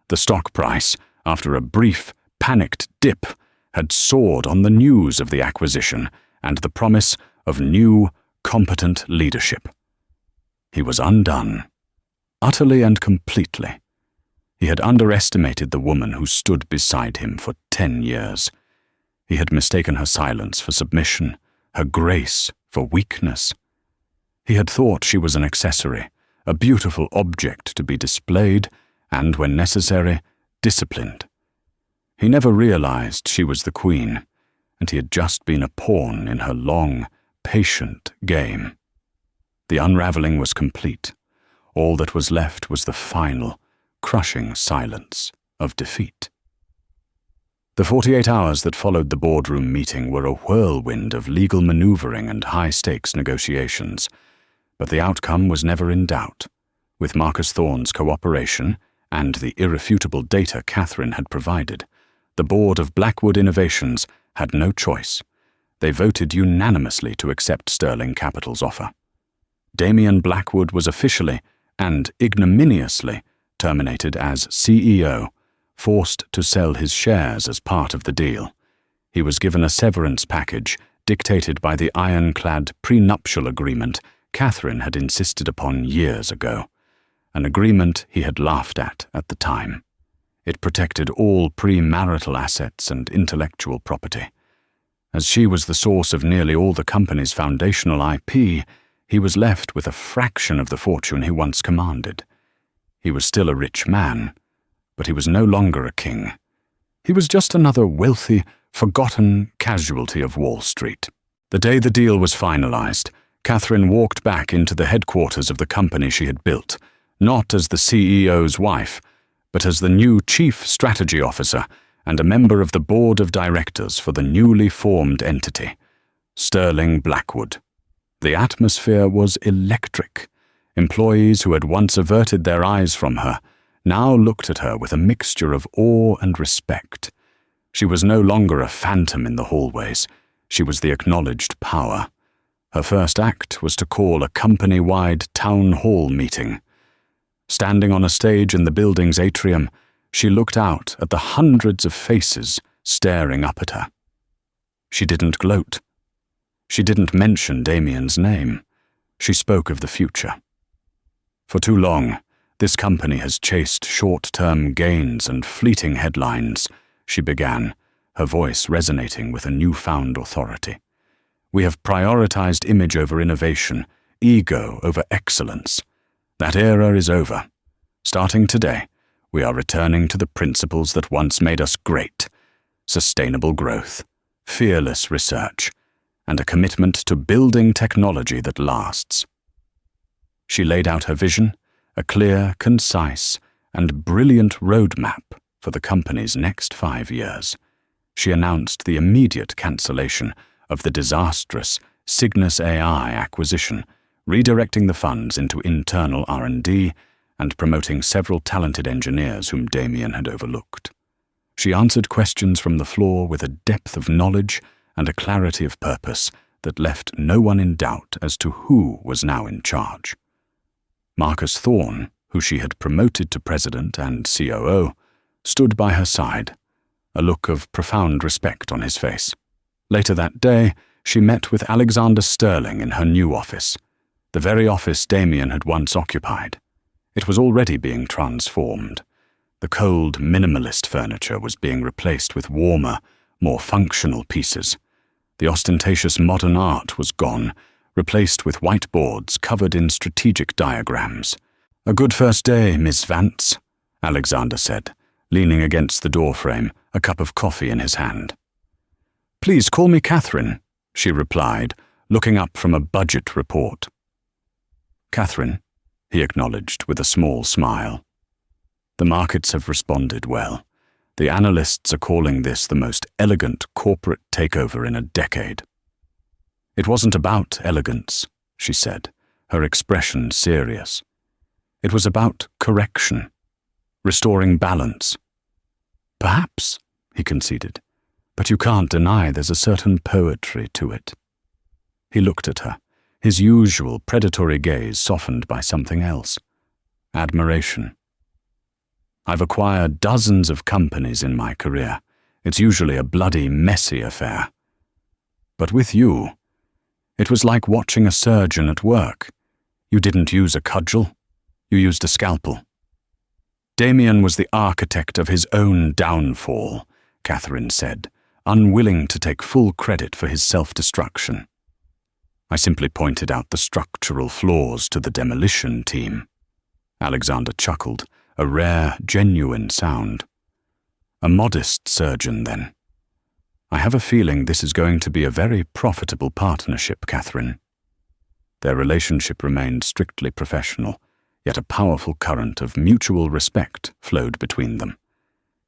Speaker 1: The stock price, after a brief, panicked dip, had soared on the news of the acquisition and the promise of new, competent leadership. He was undone, utterly and completely. He had underestimated the woman who stood beside him for 10 years. He had mistaken her silence for submission, her grace for weakness. He had thought she was an accessory, a beautiful object to be displayed and, when necessary, disciplined. He never realized she was the queen, and he had just been a pawn in her long, patient game. The unraveling was complete. All that was left was the final, crushing silence of defeat. The 48 hours that followed the boardroom meeting were a whirlwind of legal maneuvering and high-stakes negotiations, but the outcome was never in doubt. With Marcus Thorne's cooperation and the irrefutable data Catherine had provided, the board of Blackwood Innovations had no choice. They voted unanimously to accept Sterling Capital's offer. Damien Blackwood was officially and ignominiously terminated as CEO, forced to sell his shares as part of the deal. He was given a severance package dictated by the ironclad prenuptial agreement Catherine had insisted upon years ago, an agreement he had laughed at the time. It protected all premarital assets and intellectual property. As she was the source of nearly all the company's foundational IP, he was left with a fraction of the fortune he once commanded. He was still a rich man, but he was no longer a king. He was just another wealthy, forgotten casualty of Wall Street. The day the deal was finalized, Catherine walked back into the headquarters of the company she had built, not as the CEO's wife, but as the new chief strategy officer and a member of the board of directors for the newly formed entity, Sterling Blackwood. The atmosphere was electric. Employees who had once averted their eyes from her now looked at her with a mixture of awe and respect. She was no longer a phantom in the hallways. She was the acknowledged power. Her first act was to call a company-wide town hall meeting. Standing on a stage in the building's atrium, she looked out at the hundreds of faces staring up at her. She didn't gloat. She didn't mention Damien's name. She spoke of the future. For too long, this company has chased short-term gains and fleeting headlines, she began, her voice resonating with a newfound authority. We have prioritized image over innovation, ego over excellence. That era is over. Starting today, we are returning to the principles that once made us great: sustainable growth, fearless research, and a commitment to building technology that lasts. She laid out her vision, a clear, concise, and brilliant roadmap for the company's next 5 years. She announced the immediate cancellation of the disastrous Cygnus AI acquisition, redirecting the funds into internal R&D and promoting several talented engineers whom Damien had overlooked. She answered questions from the floor with a depth of knowledge and a clarity of purpose that left no one in doubt as to who was now in charge. Marcus Thorne, who she had promoted to president and COO, stood by her side, a look of profound respect on his face. Later that day, she met with Alexander Sterling in her new office, the very office Damien had once occupied. It was already being transformed. The cold, minimalist furniture was being replaced with warmer, more functional pieces. The ostentatious modern art was gone, replaced with whiteboards covered in strategic diagrams. "A good first day, Miss Vance," Alexander said, leaning against the doorframe, a cup of coffee in his hand. "Please call me Catherine," she replied, looking up from a budget report. "Catherine," he acknowledged with a small smile. "The markets have responded well. The analysts are calling this the most elegant corporate takeover in a decade." "It wasn't about elegance," she said, her expression serious. "It was about correction, restoring balance." "Perhaps," he conceded, "but you can't deny there's a certain poetry to it." He looked at her, his usual predatory gaze softened by something else. Admiration. "I've acquired dozens of companies in my career. It's usually a bloody, messy affair. But with you, it was like watching a surgeon at work. You didn't use a cudgel, you used a scalpel." "Damien was the architect of his own downfall," Catherine said, unwilling to take full credit for his self-destruction. "I simply pointed out the structural flaws to the demolition team." Alexander chuckled, a rare, genuine sound. "A modest surgeon, then. I have a feeling this is going to be a very profitable partnership, Catherine." Their relationship remained strictly professional, yet a powerful current of mutual respect flowed between them.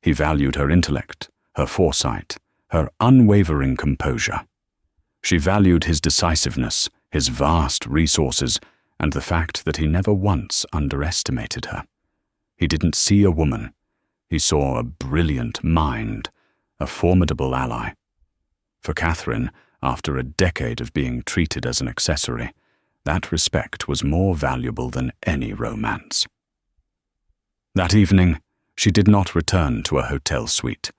Speaker 1: He valued her intellect, her foresight, her unwavering composure. She valued his decisiveness, his vast resources, and the fact that he never once underestimated her. He didn't see a woman. He saw a brilliant mind, a formidable ally. For Catherine, after a decade of being treated as an accessory, that respect was more valuable than any romance. That evening, she did not return to a hotel suite.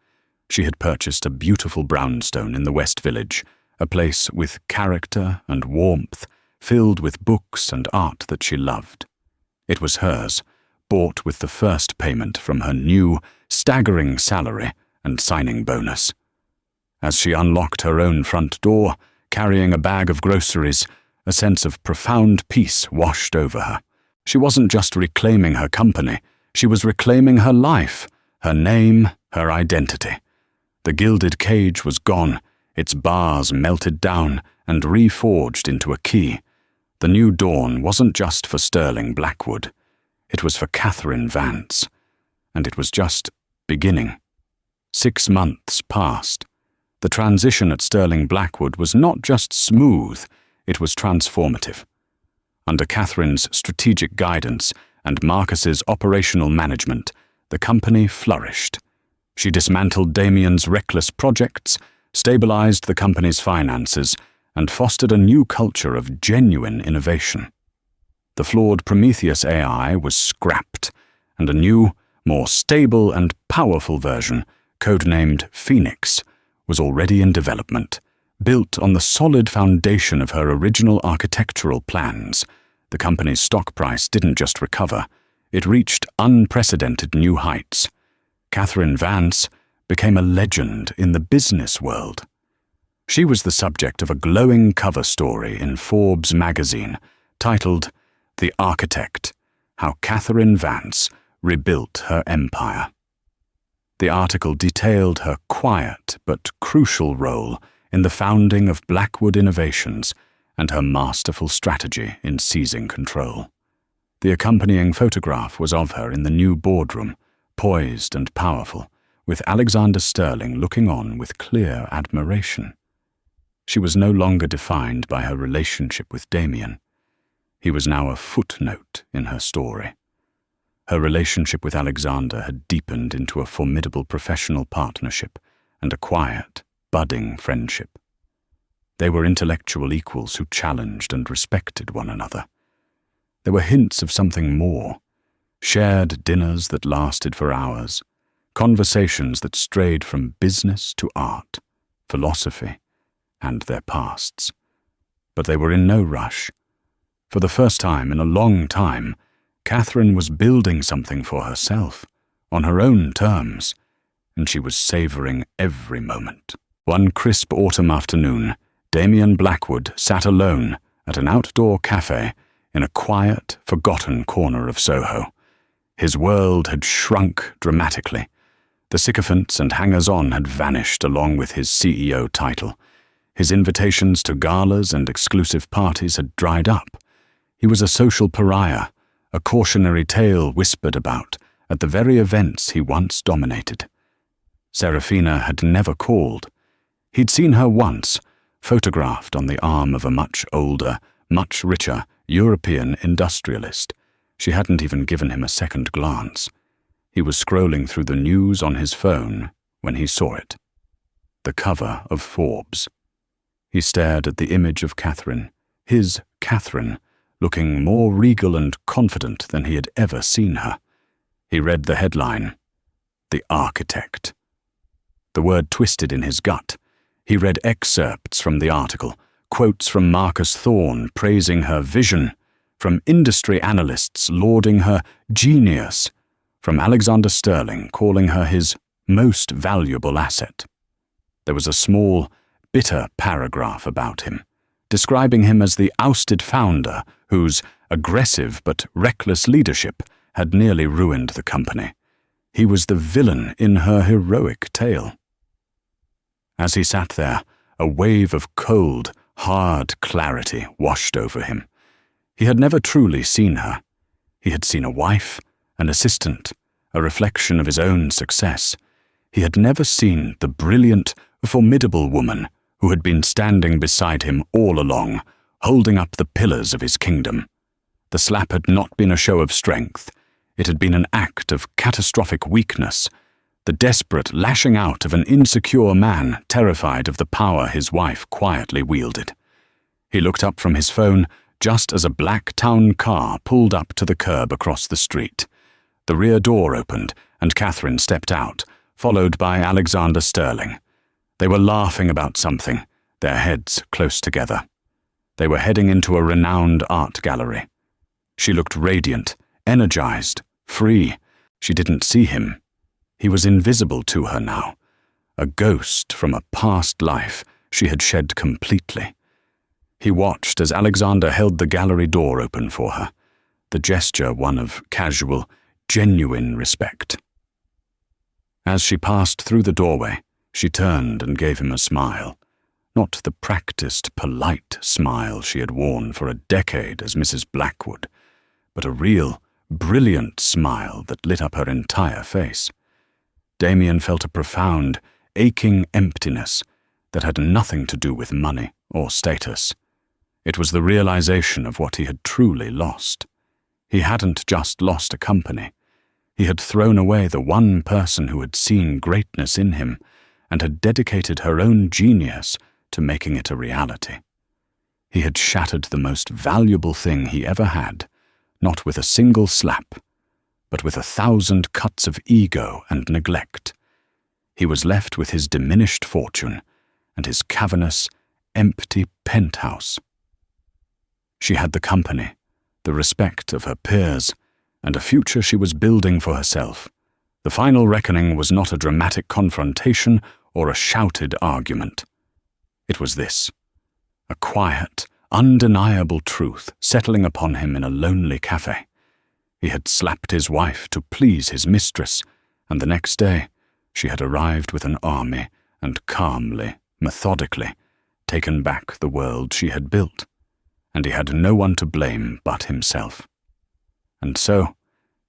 Speaker 1: She had purchased a beautiful brownstone in the West Village, a place with character and warmth, filled with books and art that she loved. It was hers, bought with the first payment from her new, staggering salary and signing bonus. As she unlocked her own front door, carrying a bag of groceries, a sense of profound peace washed over her. She wasn't just reclaiming her company, she was reclaiming her life, her name, her identity. The gilded cage was gone, its bars melted down and reforged into a key. The new dawn wasn't just for Sterling Blackwood. It was for Catherine Vance. And it was just beginning. 6 months passed. The transition at Sterling Blackwood was not just smooth, it was transformative. Under Catherine's strategic guidance and Marcus's operational management, the company flourished. She dismantled Damien's reckless projects, stabilized the company's finances, and fostered a new culture of genuine innovation. The flawed Prometheus AI was scrapped, and a new, more stable and powerful version, codenamed Phoenix, was already in development. Built on the solid foundation of her original architectural plans, the company's stock price didn't just recover, it reached unprecedented new heights. Catherine Vance became a legend in the business world. She was the subject of a glowing cover story in Forbes magazine titled "The Architect: How Catherine Vance Rebuilt Her Empire." The article detailed her quiet but crucial role in the founding of Blackwood Innovations and her masterful strategy in seizing control. The accompanying photograph was of her in the new boardroom, poised and powerful, with Alexander Sterling looking on with clear admiration. She was no longer defined by her relationship with Damien. He was now a footnote in her story. Her relationship with Alexander had deepened into a formidable professional partnership and a quiet, budding friendship. They were intellectual equals who challenged and respected one another. There were hints of something more, shared dinners that lasted for hours, conversations that strayed from business to art, philosophy, and their pasts. But they were in no rush. For the first time in a long time, Catherine was building something for herself, on her own terms, and she was savoring every moment. One crisp autumn afternoon, Damien Blackwood sat alone at an outdoor cafe in a quiet, forgotten corner of Soho. His world had shrunk dramatically. The sycophants and hangers-on had vanished along with his CEO title. His invitations to galas and exclusive parties had dried up. He was a social pariah, a cautionary tale whispered about at the very events he once dominated. Serafina had never called. He'd seen her once, photographed on the arm of a much older, much richer European industrialist. She hadn't even given him a second glance. He was scrolling through the news on his phone when he saw it. The cover of Forbes. He stared at the image of Catherine, his Catherine, looking more regal and confident than he had ever seen her. He read the headline, "The Architect." The word twisted in his gut. He read excerpts from the article, quotes from Marcus Thorne praising her vision, from industry analysts lauding her genius, from Alexander Sterling calling her his most valuable asset. There was a small, bitter paragraph about him, describing him as the ousted founder whose aggressive but reckless leadership had nearly ruined the company. He was the villain in her heroic tale. As he sat there, a wave of cold, hard clarity washed over him. He had never truly seen her. He had seen a wife, an assistant, a reflection of his own success. He had never seen the brilliant, formidable woman who had been standing beside him all along, holding up the pillars of his kingdom. The slap had not been a show of strength. It had been an act of catastrophic weakness, the desperate lashing out of an insecure man terrified of the power his wife quietly wielded. He looked up from his phone just as a black town car pulled up to the curb across the street. The rear door opened, and Catherine stepped out, followed by Alexander Sterling. They were laughing about something, their heads close together. They were heading into a renowned art gallery. She looked radiant, energized, free. She didn't see him. He was invisible to her now, a ghost from a past life she had shed completely. He watched as Alexander held the gallery door open for her, the gesture one of casual, genuine respect. As she passed through the doorway, she turned and gave him a smile, not the practiced, polite smile she had worn for a decade as Mrs. Blackwood, but a real, brilliant smile that lit up her entire face. Damien felt a profound, aching emptiness that had nothing to do with money or status. It was the realization of what he had truly lost. He hadn't just lost a company. He had thrown away the one person who had seen greatness in him and had dedicated her own genius to making it a reality. He had shattered the most valuable thing he ever had, not with a single slap, but with 1,000 cuts of ego and neglect. He was left with his diminished fortune and his cavernous, empty penthouse. She had the company, the respect of her peers, and a future she was building for herself. The final reckoning was not a dramatic confrontation or a shouted argument. It was this, a quiet, undeniable truth settling upon him in a lonely cafe. He had slapped his wife to please his mistress, and the next day she had arrived with an army and calmly, methodically, taken back the world she had built, and he had no one to blame but himself. And so,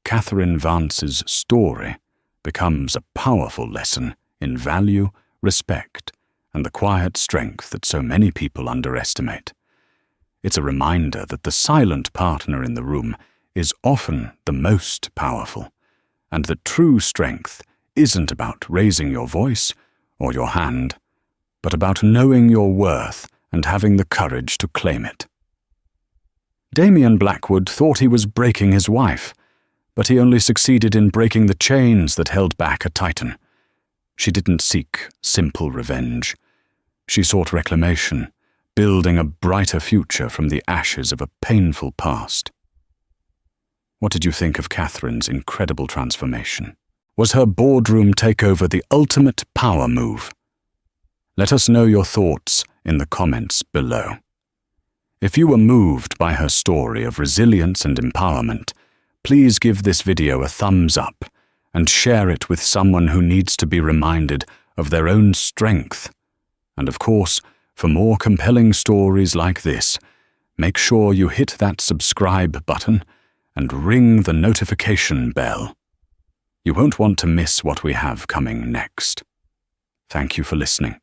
Speaker 1: Catherine Vance's story becomes a powerful lesson in value, respect, and the quiet strength that so many people underestimate. It's a reminder that the silent partner in the room is often the most powerful, and that true strength isn't about raising your voice or your hand, but about knowing your worth and having the courage to claim it. Damian Blackwood thought he was breaking his wife, but he only succeeded in breaking the chains that held back a titan. She didn't seek simple revenge. She sought reclamation, building a brighter future from the ashes of a painful past. What did you think of Catherine's incredible transformation? Was her boardroom takeover the ultimate power move? Let us know your thoughts in the comments below. If you were moved by her story of resilience and empowerment, please give this video a thumbs up and share it with someone who needs to be reminded of their own strength. And of course, for more compelling stories like this, make sure you hit that subscribe button and ring the notification bell. You won't want to miss what we have coming next. Thank you for listening.